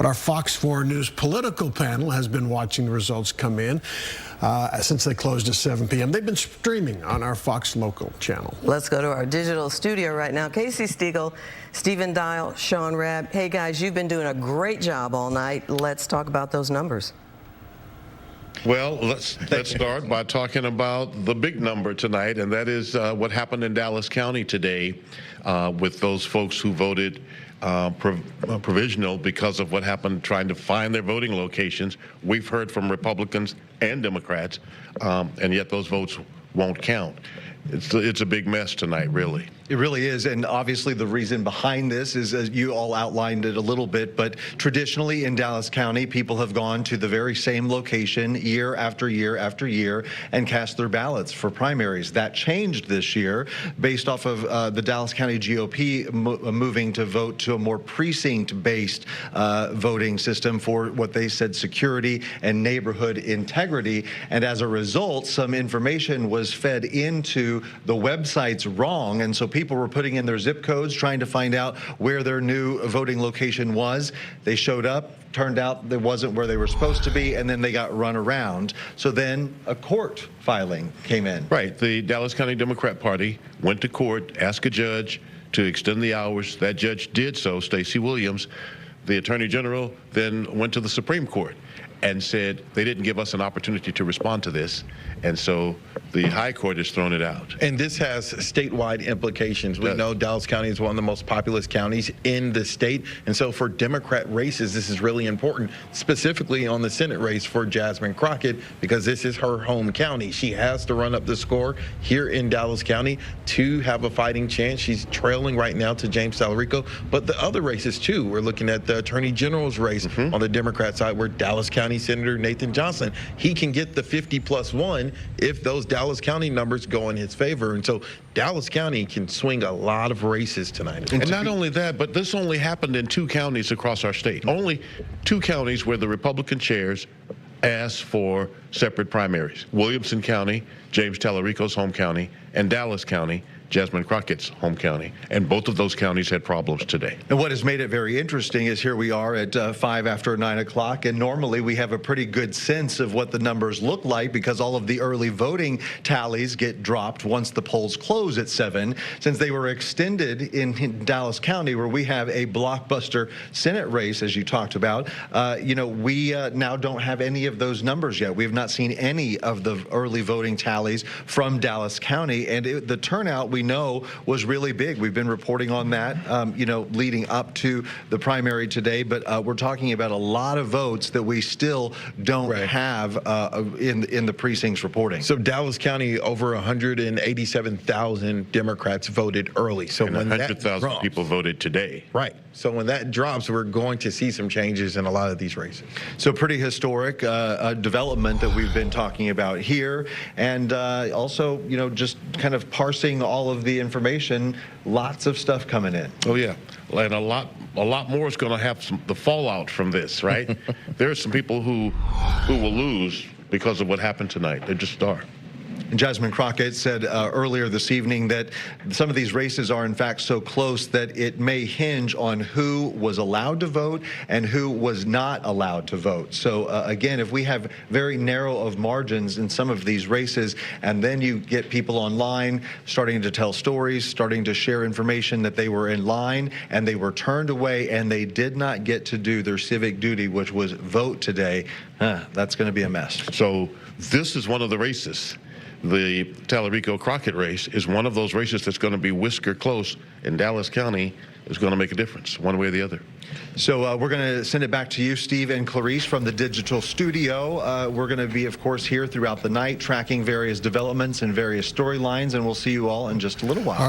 But our Fox 4 News political panel has been watching the results come in since they closed at 7 p.m. They've been streaming on our Fox local channel. Let's go to our digital studio right now. Casey Stegall, Stephen Dial, Shaun Rabb. Hey guys, you've been doing a great job all night. Let's talk about those numbers. Well, let's start by talking about the big number tonight, and that is what happened in Dallas County today with those folks who voted provisional because of what happened trying to find their voting locations. We've heard from Republicans and Democrats, and yet those votes won't count. It's a big mess tonight, really. It really is, and obviously the reason behind this is, as you all outlined it a little bit, but traditionally in Dallas County, people have gone to the very same location year after year after year and cast their ballots for primaries. That changed this year based off of the Dallas County GOP moving to vote to a more precinct-based voting system for what they said security and neighborhood integrity, and as a result, some information was fed into the websites wrong, and so people were putting in their zip codes trying to find out where their new voting location was. They showed up, turned out that wasn't where they were supposed to be, and then they got run around. So then a court filing came in. Right. The Dallas County Democrat Party went to court, asked a judge to extend the hours. That judge did so, Stacey Williams. The Attorney General then went to the Supreme Court and said they didn't give us an opportunity to respond to this, and so the High Court has thrown it out. And this has statewide implications. We know Dallas County is one of the most populous counties in the state, and so for Democrat races, this is really important, specifically on the Senate race for Jasmine Crockett, because this is her home county. She has to run up the score here in Dallas County to have a fighting chance. She's trailing right now to James Tallarico, but the other races too. We're looking at the Attorney General's race on the Democrat side, where Dallas County Senator Nathan Johnson, he can get the 50+1 if those Dallas County numbers go in his favor. And so Dallas County can swing a lot of races tonight. And not only that, but this only happened in 2 counties across our state. Only 2 counties where the Republican chairs asked for separate primaries. Williamson County, James Tallarico's home county, and Dallas County, Jasmine Crockett's home county, and both of those counties had problems today. And what has made it very interesting is here we are at 5 after 9 o'clock, and normally we have a pretty good sense of what the numbers look like because all of the early voting tallies get dropped once the polls close at 7. Since they were extended in Dallas County, where we have a blockbuster Senate race, as you talked about, we now don't have any of those numbers yet. We have not seen any of the early voting tallies from Dallas County, and the turnout we know was really big. We've been reporting on that, leading up to the primary today, but we're talking about a lot of votes that we still don't have in the precincts reporting. So Dallas County, over 187,000 Democrats voted early. So and when 100,000 people voted today. Right. So when that drops, we're going to see some changes in a lot of these races. So pretty historic development that we've been talking about here, and also, just kind of parsing all of the information. Lots of stuff coming in. Oh yeah, and a lot more is going to have the fallout from this, right? There are some people who will lose because of what happened tonight. They just are. Jasmine Crockett said earlier this evening that some of these races are in fact so close that it may hinge on who was allowed to vote and who was not allowed to vote. So again, if we have very narrow of margins in some of these races, and then you get people online starting to tell stories, starting to share information that they were in line and they were turned away and they did not get to do their civic duty, which was vote today, that's going to be a mess. So this is one of the races. The Tallarico Crockett race is one of those races that's going to be whisker close in Dallas County. Is going to make a difference one way or the other. So we're going to send it back to you, Steve and Clarice, from the digital studio. We're going to be, of course, here throughout the night tracking various developments and various storylines, and we'll see you all in just a little while.